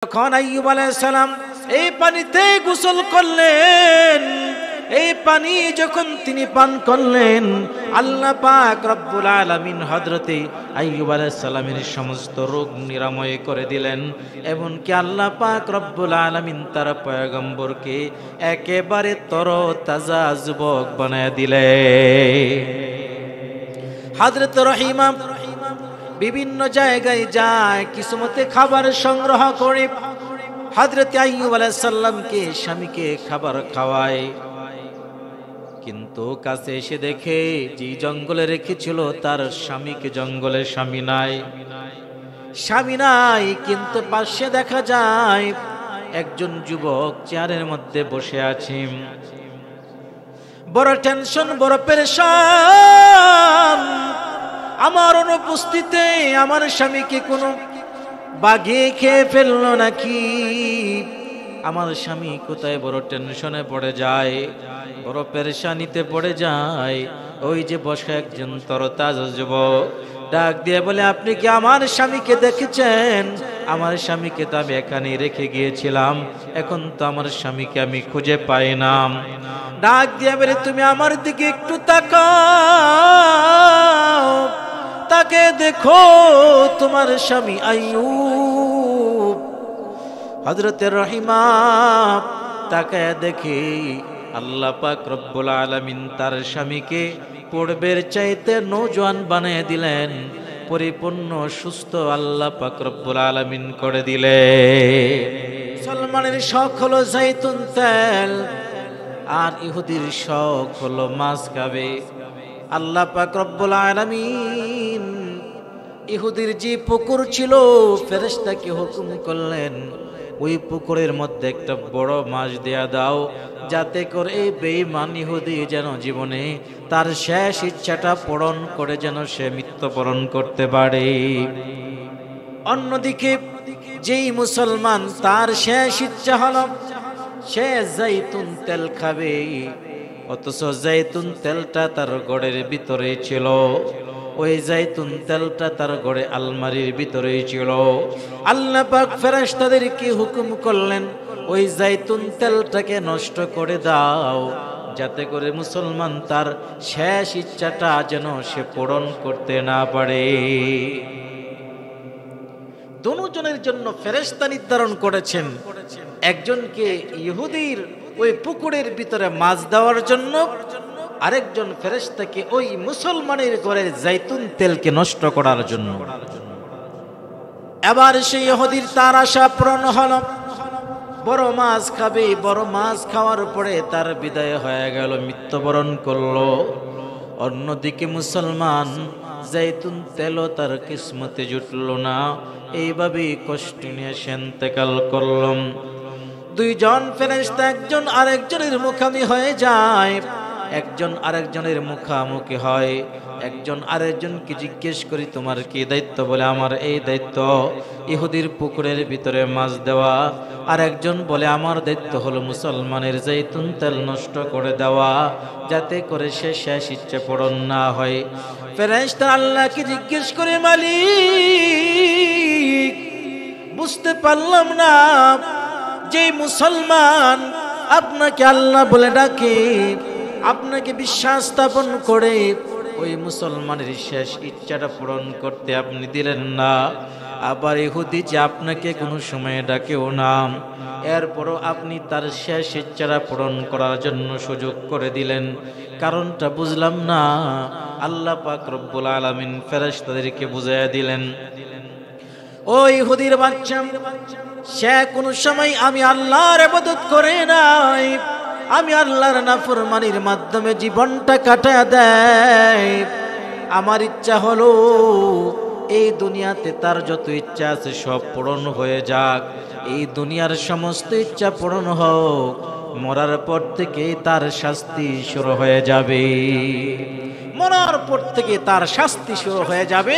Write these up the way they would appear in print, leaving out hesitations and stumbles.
যখন আইয়ুব আলাইহিস সালাম এই পানিতে গোসল করলেন, এই পানি যখন তিনি পান করলেন, আল্লাহ পাক রব্বুল আলামিন হযরতে আইয়ুব আলাইহিস সালামের সমস্ত রোগ নিরাময় করে দিলেন। এমনকি আল্লাহ পাক রব্বুল আলামিন তার পয়গম্বরকে একেবারে তরতাজা যুবক বানায় দিলেন। হযরত রহিমা বিভিন্ন জায়গায় যায়, কিসমতে খাবার সংগ্রহ করে হযরত আইয়ুব আলাইহিস সালামকে স্বামীকে খাবার খাওয়ায়। কিন্তু কাছে এসে দেখে যে জঙ্গলে রেখেছিল তার স্বামীকে জঙ্গলে স্বামী নাই, স্বামী নাই। কিন্তু পাশে দেখা যায় একজন যুবক চেয়ারের মধ্যে বসে আছে। বড় টেনশন, বড় পেরেশান। আমার অনুপস্থিতিতে আমার স্বামীকে কোনো বাঘে খেয়ে ফেললো নাকি? আমার স্বামী কোথায়? বড় টেনশনে পড়ে যায়, বড় পেরেশানিতে পড়ে যায়। ওই যে বসে একজন তরতাজা যুবক ডাক দিয়ে বলে, আপনি কি আমার স্বামীকে দেখেছেন? আমার স্বামীকে তো আমি এখানেই রেখে গিয়েছিলাম, এখন তো আমার স্বামীকে আমি খুঁজে পাই না। ডাক দিয়ে বলে, তুমি আমার দিকে একটু তাকাও, তাকে দেখো, তোমার স্বামী আইয়ুব। হযরতে রহিমা তাকায় দেখে আল্লাহ পাক রব্বুল আলামিন তার স্বামীকে পূর্বের চাইতে নওজোয়ান বানিয়ে দিলেন, পরিপূর্ণ সুস্থ আল্লাহ পাক রব্বুল আলামিন করে দিলেন। মুসলমানের শখ হলো জাইতুন তেল, আর ইহুদির শখ হলো মাছ খাবে। আল্লাহ পাক রব্বুল আলামিন ইহুদির যে পুকুর ছিল, ফেরেশতাকে হুকুম করলেন ওই পুকুরের মধ্যে একটা বড় মাছ দেয়া দাও, যাতে করে এই বেঈমান ইহুদি যেন জীবনে তার শেষ ইচ্ছাটা পূরণ করে যেন সে মৃত্যুবরণ করতে পারে। অন্যদিকে যেই মুসলমান তার শেষ ইচ্ছা হলো সে জাইতুন তেল খাবে, অথচ জাইতুন তেলটা তার ঘরের ভিতরে ছিল, ওই জাইতুন তেলটা তার ঘরে আলমারির ভিতরেই ছিল। আল্লাহ পাক ফেরেশতাদেরকে হুকুম করলেন ওই জাইতুন তেলটাকে নষ্ট করে দাও, যাতে করে মুসলমান তার শেষ ইচ্ছাটা যেন সে পূরণ করতে না পারে। দুজনের জন্য ফেরেশতা নির্ধারণ করেছেন, একজনকে ইহুদির ওই পুকুরের ভিতরে মাছ দেওয়ার জন্য, আরেকজন ফেরেশতাকে ওই মুসলমানের ঘরের জাইতুন তেলকে নষ্ট করার জন্য। এবার সেই ইহুদির তার আশা পূরণ হলো, বড় মাছ খাবে। বড় মাছ খাওয়ার পরে তার বিদায় হয়ে গেল, মৃত্যুবরণ করলো। অন্যদিকে মুসলমান জাইতুন তেলও তার কিসমতে জুটল না, এইভাবেই কষ্ট নিয়ে সে ইন্তেকাল করলাম। দুইজন ফেরেশতা একজন আরেকজনের মুখামুখি হয়ে যায়, একজন আরেকজনের মুখামুখি হয়। একজন আরেকজনকে জিজ্ঞেস করি, তোমার কি দায়িত্ব? বলে, আমার এই দায়িত্ব ইহুদির পুকুরের ভিতরে মাছ দেওয়া। আর একজন বলে, আমার দায়িত্ব হলো মুসলমানের জাইতুন তেল নষ্ট করে দেওয়া, যাতে করে সে শেষ ইচ্ছে পূরণ না হয়। ফেরেশতা আল্লাহকে জিজ্ঞেস করে, মালিক, বুঝতে পারলাম না, যে মুসলমান আপনাকে আল্লাহ বলে ডাকে, আপনাকে বিশ্বাস স্থাপন করে, ওই মুসলমানের শেষ ইচ্ছাটা পূরণ করতে আপনি দিলেন না। আবার ইহুদি যে আপনাকে কোনো সময় ডাকেও না, এরপরও আপনি তার শেষ ইচ্ছাটা পূরণ করার জন্য সুযোগ করে দিলেন, কারণটা বুঝলাম না। আল্লাহ পাক রব্বুল আলামিন ফেরেশতাদেরকে বুঝাইয়া দিলেন, ও ইহুদির বাচ্চা, সে কোনো সময় আমি আল্লাহর ইবাদত করে নাই, আমি আল্লাহর নাফরমানির মাধ্যমে জীবনটা কাটায় দেয়। আমার ইচ্ছা হলো এই দুনিয়াতে তার যত ইচ্ছা আছে সব পূরণ হয়ে যাক, এই দুনিয়ার সমস্ত ইচ্ছা পূরণ হোক, মরার পর থেকে তার শাস্তি শুরু হয়ে যাবে। মরার পর থেকে তার শাস্তি শুরু হয়ে যাবে,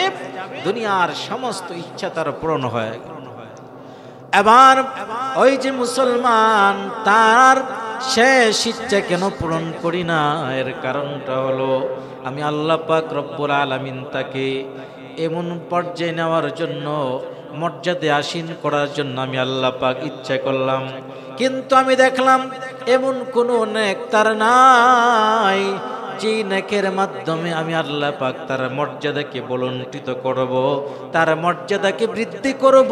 দুনিয়ার সমস্ত ইচ্ছা তার পূরণ হয়ে গেল। এবার ওই যে মুসলমান, তার শেষ ইচ্ছা কেন পূরণ করি না? এর কারণটা হলো আমি আল্লাহ পাক রব্বুল আলামিন তাকে এমন পর্যায়ে নেওয়ার জন্য মর্যাদায় আসীন করার জন্য আমি আল্লাহ পাক ইচ্ছা করলাম। কিন্তু আমি দেখলাম এমন কোনো নেক তার নাই যে নেকের মাধ্যমে আমি আল্লাহ পাক তার মর্যাদাকে বলন্টিত করব, তার মর্যাদাকে বৃদ্ধি করব,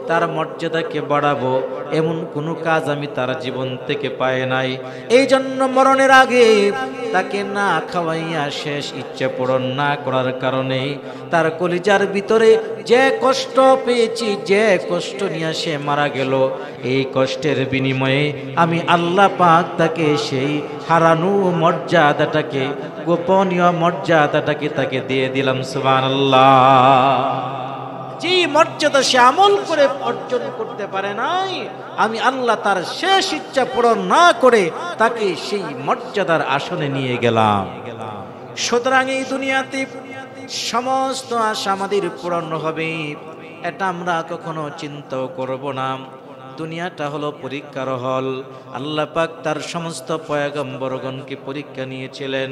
তার মর্যাদাকে বাড়াবো, এমন কোনো কাজ আমি তার জীবন থেকে পাই নাই। এই জন্য মরণের আগে তাকে না খাওয়াইয়া শেষ ইচ্ছা পূরণ না করার কারণে তার কলিজার ভিতরে যে কষ্ট পেয়েছি, যে কষ্ট নিয়ে সে মারা গেল, এই কষ্টের বিনিময়ে আমি আল্লাহ পাক তাকে সেই হারানো মর্যাদাটাকে, গোপনীয় মর্যাদাটাকে তাকে দিয়ে দিলাম। সুবহানাল্লাহ। যে মর্যাদা সে আমল করে অর্জন করতে পারে নাই, আমি আল্লাহ তার শেষ ইচ্ছা পূরণ না করে তাকে সেই মর্যাদার আসনে নিয়ে গেলাম। সুতরাং এই দুনিয়াতে সমস্ত আশা আমাদের পূরণ হবে, এটা আমরা কখনো চিন্তাও করব না। দুনিয়াটা হলো পরীক্ষার হল। আল্লাহ পাক তার সমস্ত পয়গম্বরগণকে পরীক্ষা নিয়েছিলেন।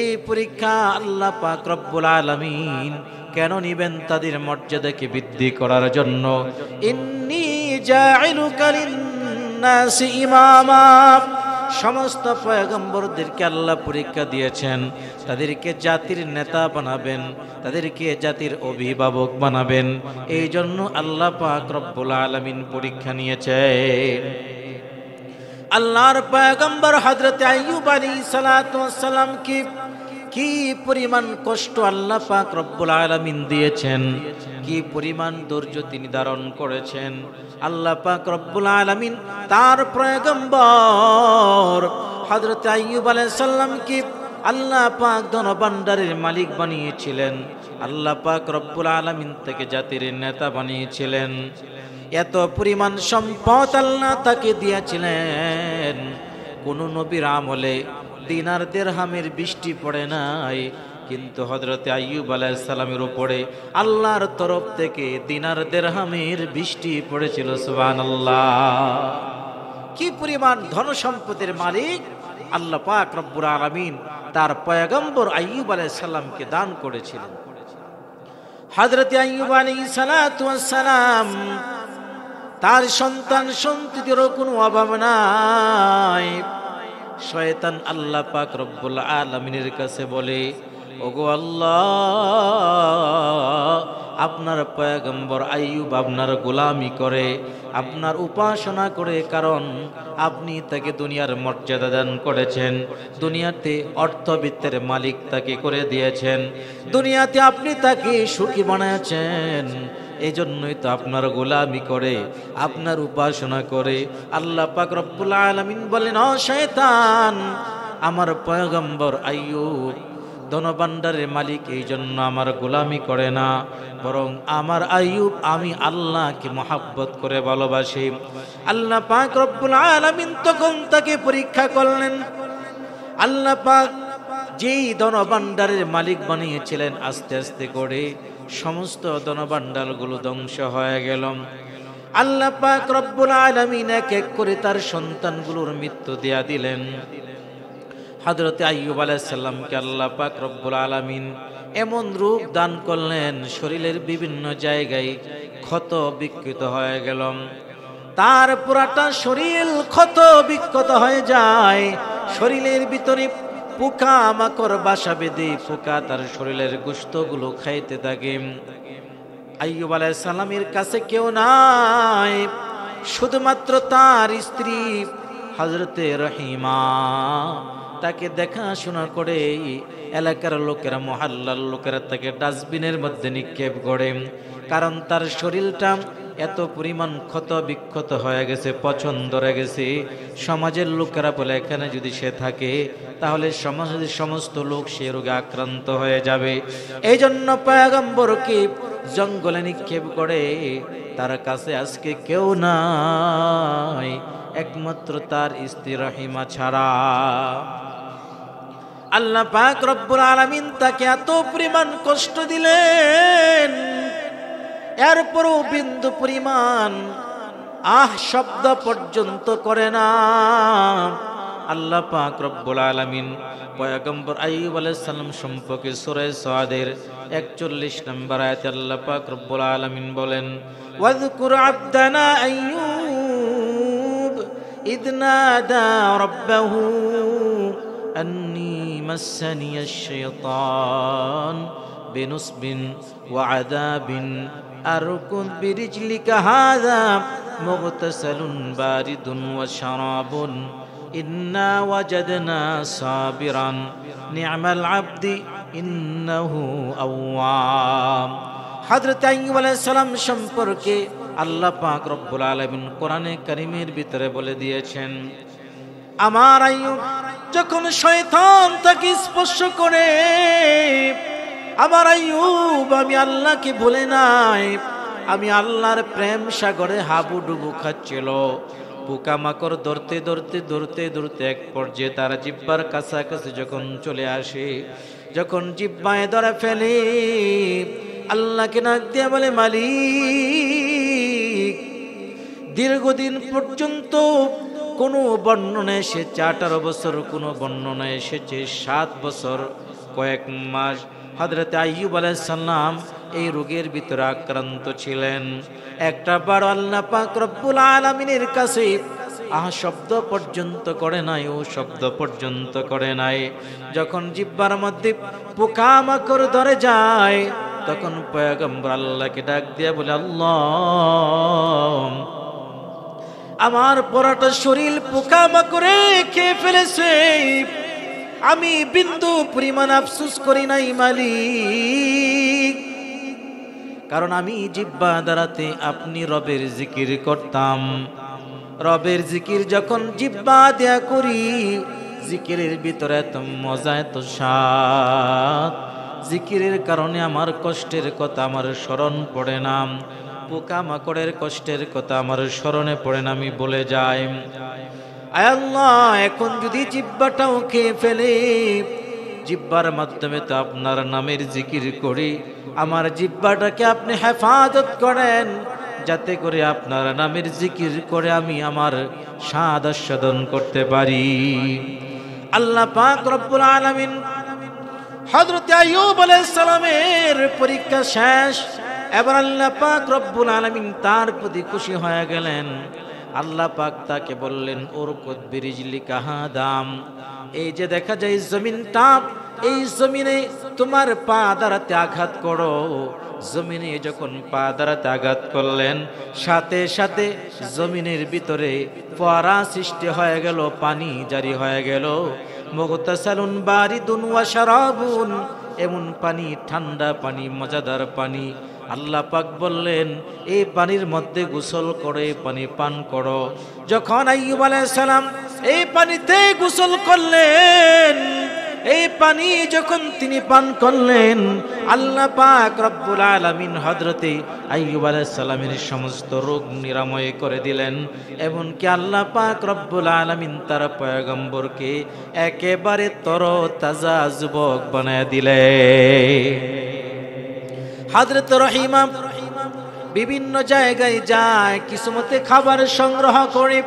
এই পরীক্ষা আল্লাহ পাক রব্বুল আলামিন কেন নিবেন? তাদের মর্যাদাকে বৃদ্ধি করার জন্য। ইন্নী জাইলুকা লিন্নাসি ইমামা, সমস্ত পয়গম্বরদেরকে আল্লাহ পরীক্ষা দিয়েছেন, তাদেরকে জাতির নেতা বানাবেন, তাদেরকে জাতির অভিভাবক বানাবেন। এই জন্য আল্লাহ পাক রব্বুল আলামিন পরীক্ষা নিয়েছেন। আল্লাহর পয়গম্বর হযরত আইয়ুব আলাইহিস সালাতু ওয়াস সালাম কি পরিমাণ কষ্ট আল্লাহ পাক রব্বুল আলামিন দিয়েছেন, কি পরিমাণ ধৈর্য তিনি ধারণ করেছেন। আল্লাহ পাক রব্বুল আলামিন তার পয়গম্বর হযরত আইয়ুব আলাইহিস সালামকে আল্লাহ পাক ধনভাণ্ডারের মালিক বানিয়েছিলেন। আল্লাহ পাক রব্বুল আলামিন থেকে জাতির নেতা বানিয়েছিলেন। এত পরিমাণ সম্পদ আল্লাহ তাকে দিয়েছিলেন, কোন নবীর আমলে দিনার দিরহামের বৃষ্টি পড়ে নাই, কিন্তু হযরত আইয়ুব আলাইহিস সালামের উপরে আল্লাহর তরফ থেকে দিনার দিরহামের বৃষ্টি পড়েছিল। সুবহানাল্লাহ। কি পরিমাণ ধন সম্পদের মালিক আল্লাহ পাক রব্বুল আলামিন তার পয়গম্বর আইয়ুব আলাইহিস সালামকে দান করেছিলেন। হযরত আইয়ুব আলাইহিস সালাতু ওয়াস সালাম তার সন্তান সন্ততিরও কোনো অভাব নাই। শয়তান আল্লাহ পাক রব্বুল আলামিনের কাছে বলে, ওগো আল্লাহ, আপনার পয়গম্বর আইয়ুব আপনার গোলামি করে, আপনার উপাসনা করে, কারণ আপনি তাকে দুনিয়ার মর্যাদা দান করেছেন, দুনিয়াতে অর্থবিত্তের মালিক তাকে করে দিয়েছেন, দুনিয়াতে আপনি তাকে সুখী বানিয়েছেন, এই জন্যই তো আপনার গোলামি করে, আপনার উপাসনা করে। আল্লাহ পাক রব্বুল আলামিন বলেন, ও শয়তান, আমার পয়গম্বর আইয়ুব ধনভাণ্ডারের মালিক, এই জন্য আমার গোলামি করে না, বরং আমার আইয়ুব আমি আল্লাহকে মহাব্বত করে ভালোবাসি। আল্লাহ পাক রব্বুল আলামিন তখন তাকে পরীক্ষা করলেন। আল্লাহ পাক যেই ধনভাণ্ডারের মালিক বানিয়েছিলেন, আস্তে আস্তে করে সমস্ত ধনভাণ্ডারগুলো ধ্বংস হয়ে গেল। আল্লাহ পাক রব্বুল আলামিন এক এক করে তার সন্তানগুলোর মৃত্যু দেয়া দিলেন। হযরত আইয়ুব আলাইহিস সালামকে আল্লাহ পাক রব্বুল আলামিন এমন রূপ দান করলেন, শরীরের বিভিন্ন জায়গায় ক্ষত বিক্ষত হয়ে গেল, তার পুরাটা শরীর ক্ষত বিক্ষত হয়ে যায়। শরীরের ভিতরে পোকা মাকড় বাসা বেঁধে পোকা তার শরীরের গোশতগুলো খাইতে থাকে। আইয়ুব আলাইহিস সালামের কাছে কেউ নাই, শুধুমাত্র তার স্ত্রী হযরতে রহিমা তাকে দেখাশোনা করে। এলাকার লোকেরা, মহল্লার লোকেরা তাকে ডাস্টবিনের মধ্যে নিক্ষেপ করে, কারণ তার শরীরটা এত পরিমাণ ক্ষত বিক্ষত হয়ে গেছে, পছন্দ হয়ে গেছে। সমাজের লোকেরা বলে, এখানে যদি সে থাকে তাহলে সমাজের সমস্ত লোক সে রোগে আক্রান্ত হয়ে যাবে। এই জন্য পয়গম্বরকে জঙ্গলে নিক্ষেপ করে। তার কাছে আজকে কেউ নাই, একমাত্র তার স্ত্রী রহিমা ছাড়া। আল্লাহ পাক রব্বুল আলামিন তাকে এত পরিমাণ কষ্ট দিলেন, এরপরও বিন্দু পরিমাণ শব্দ পর্যন্ত করে না। আল্লাহ পাক রব্বুল আলামিন পয়গম্বর আইয়ুব আলাইহিস সালাম সম্পর্কে সূরা সাদের 41 নম্বর আয়াতে আল্লাহ পাক রব্বুল আলামিন বলেন, ওয়াযকুর আবদানা আইয়ুব ইয নাদা রাব্বাহু আন্নী মাসসানিয়াশ শাইতান বিনুসবিন ওয়া আযাবিন আরকুদ বিরিজলিকা হাযা মুগতাসালুন বারিদুন ওয়া শারাবুন ইন্না ওয়াজাদনা সাবিরান নি'মাল আবদি ইন্নাহু আওয়াব। হযরত আইয়ুব আলাইহিস সালাম সম্পর্কে আল্লাহ পাক রব্বুল আলামিন কোরআনে কারীমের ভিতরে বলে দিয়েছেন, আমার আইয়ুব যখন শয়তান তাকে স্পর্শ করে, আমার আইয়ুব আমি আল্লাহকে ভুলে নাই, আমি আল্লাহর প্রেম সাগরে হাবুডুবু খাচ্ছিল। পোকামাকড় ধরতে ধরতে ধরতে ধরতে এক পর্যায়ে তার জিহ্বার কাছাকাছি যখন চলে আসে, যখন জিহ্বায় ধরে ফেলে, আল্লাহকে ডাক দিয়ে বলে, মালিক। দীর্ঘদিন পর্যন্ত কোনো বর্ণনা এসেছে 18 বছর, কোনো বর্ণনা এসেছে 7 বছর কয়েক মাস হযরত আইয়ুব আলাইহিস সালাম এই রোগের ভিতরে আক্রান্ত ছিলেন। একটা বার আল্লাহ পাক রব্বুল আলামিনের কাছে শব্দ পর্যন্ত করে নাই, ও শব্দ পর্যন্ত করে নাই। যখন জিহ্বার মধ্যে পোকামাকড় ধরে যায়, তখন পয়গম্বর আল্লাহকে ডাক দিয়ে বলে, আল্লাহ, আমার পুরোটা শরীর পোকামাকড়ে খেয়ে ফেলেছে, আমি বিন্দু পরিমাণ আফসোস করি নাই মালিক, কারণ আমি জিহ্বা দ্বারাতে আপনি রবের জিকির করতাম। রবের জিকির যখন জিহ্বা দেয়া করি, জিকিরের ভিতরে এত মজা, এত স্বাদ, জিকিরের কারণে আমার কষ্টের কথা আমার স্মরণ পড়ে না, পোকামাকড়ের কষ্টের কথা আমার স্মরণে পড়ে না, আমি বলে যাই, আয় আল্লাহ, এখন যদি জিহ্বাটাও খেয়ে ফেলে, জিহ্বার মাধ্যমে তো আপনার নামের জিকির করি, আমার জিহ্বাটাকে আপনি হেফাজত করেন, যাতে করে আপনার নামের জিকির করে আমি আমার স্বাদ আস্বাদন করতে পারি। আল্লাহ পাক রব্বুল আলামিন হযরত আইয়ুব আলাইহিস সালামের পরীক্ষা শেষ, এবার আল্লাহ পাক রব্বুল আলামিন তার প্রতি খুশি হয়ে গেলেন। আল্লাহ পাক তাকে বললেন, উরকুদ বিরিজলিকা হাদাম, এই যে দেখা যায় জমিনটা, এই জমিনে তোমার পা দ্বারাতে আঘাত করো। জমিনে যখন পা দ্বারাতে আঘাত করলেন, সাথে সাথে জমিনের ভিতরে ফোয়ারা সৃষ্টি হয়ে গেল, পানি জারি হয়ে গেল। মুগতাসালুন বারিদুন ওয়া শারাবুন, এমন পানি, ঠান্ডা পানি, মজাদার পানি। আল্লাহ পাক বললেন, এই পানির মধ্যে গোসল করে পানি পান করো। যখন আইয়ুব আলাইহিস সালাম এই পানিতে গোসল করলেন, এই পানি যখন তিনি পান করলেন, আল্লাহ পাক রব্বুল আলামিন হযরতে আইয়ুব আলাইহিস সালামের সমস্ত রোগ নিরাময় করে দিলেন। এমনকি আল্লাহ পাক রব্বুল আলামিন তার পয়গম্বরকে একেবারে তরতাজা যুবক বানায় দিলেন। হযরত রহিমা বিভিন্ন জায়গায় যায়, কিসমতে খাবার সংগ্রহ করে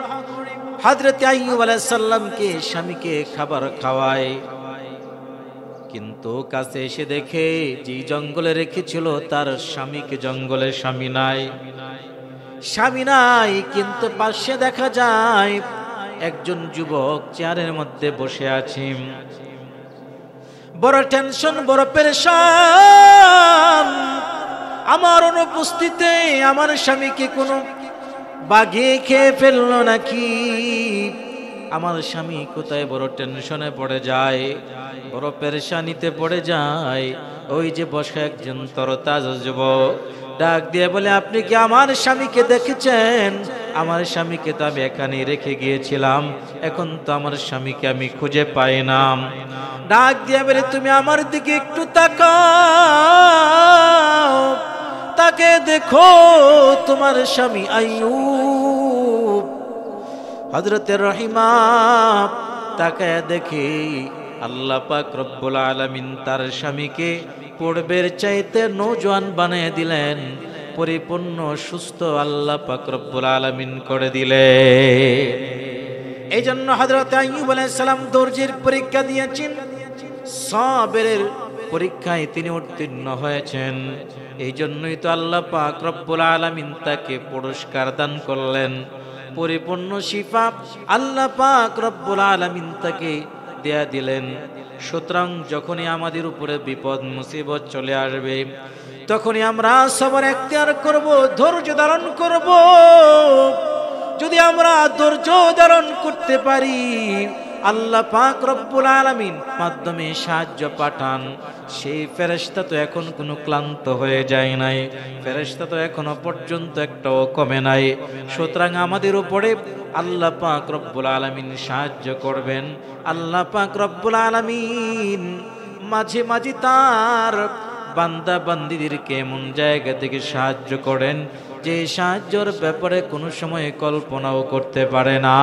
হযরত আইয়ুব আলাইহিস সালামকে, স্বামীকে খাবার খাওয়ায়। কিন্তু কাছে এসে দেখে যে জঙ্গলে রেখেছিল তার স্বামীকে, জঙ্গলে স্বামী নাই, স্বামী নাই। কিন্তু পাশে দেখা যায় একজন যুবক চেয়ারের মধ্যে বসে আছে, বড় টেনশন, বড় পেরেশান। আমার অনুপস্থিতিতে আমার স্বামীকে কোনো বাঘে খেয়ে ফেললো নাকি, আমার স্বামী কোথায়, বড় টেনশনে পড়ে যায়, বড় পেরেশানিতে পড়ে যায়। ওই যে বসে একজন তরতাজা যুবক ডাক দিয়ে বলে, আপনি কি আমার স্বামীকে দেখেছেন? আমার স্বামীকে তো আমি এখানে রেখে গিয়েছিলাম, এখন তো আমার স্বামীকে আমি খুঁজে পাই না। ডাক দিয়ে বলে, তুমি আমার দিকে একটু তাকাও, তাকে দেখো, তোমার স্বামী আইয়ুব। হযরতে রহিমা তাকায় দেখে আল্লাহ পাক রব্বুল আলামিন তার স্বামীকে পূর্বের চাইতে নওজোয়ান বানিয়ে দিলেন, পরিপূর্ণ সুস্থ আল্লাহ পাক রব্বুল আলামিন করে দিলেন। এই জন্য হযরত আইয়ুব আলাইহিস সালাম ধৈর্যের পরীক্ষা দিয়েছেন, সাবরের পরীক্ষায় তিনি উত্তীর্ণ হয়েছেন। এই জন্যই তো আল্লাহ পাক রব্বুল আলামিন তাকে পুরস্কার দান করলেন, পরিপূর্ণ শিফা আল্লাহ পাক রব্বুল আলামিন তাকে দেয়া দিলেন। সুতরাং যখনই আমাদের উপরে বিপদ মুসিবত চলে আসবে, তখনই আমরা সবর এখতিয়ার করব, ধৈর্য ধারণ করব। যদি আমরা ধৈর্য ধারণ করতে পারি, আল্লাহ পাক রব্বুল আলামিন মাধ্যমে সাহায্য পাঠান। সেই ফেরেশতা তো এখন কোনো ক্লান্ত হয়ে যায় নাই, ফেরেশতা তো এখনো পর্যন্ত একটাও কমে নাই। সুতরাং আমাদের উপরে আল্লাহ পাক রব্বুল আলামিন সাহায্য করবেন। আল্লাহ পাক রব্বুল আলামিন মাঝে মাঝে তার বান্দা বান্দীদেরকে এমন জায়গা থেকে সাহায্য করেন যে সাহায্যের ব্যাপারে কোনো সময় কল্পনাও করতে পারে না।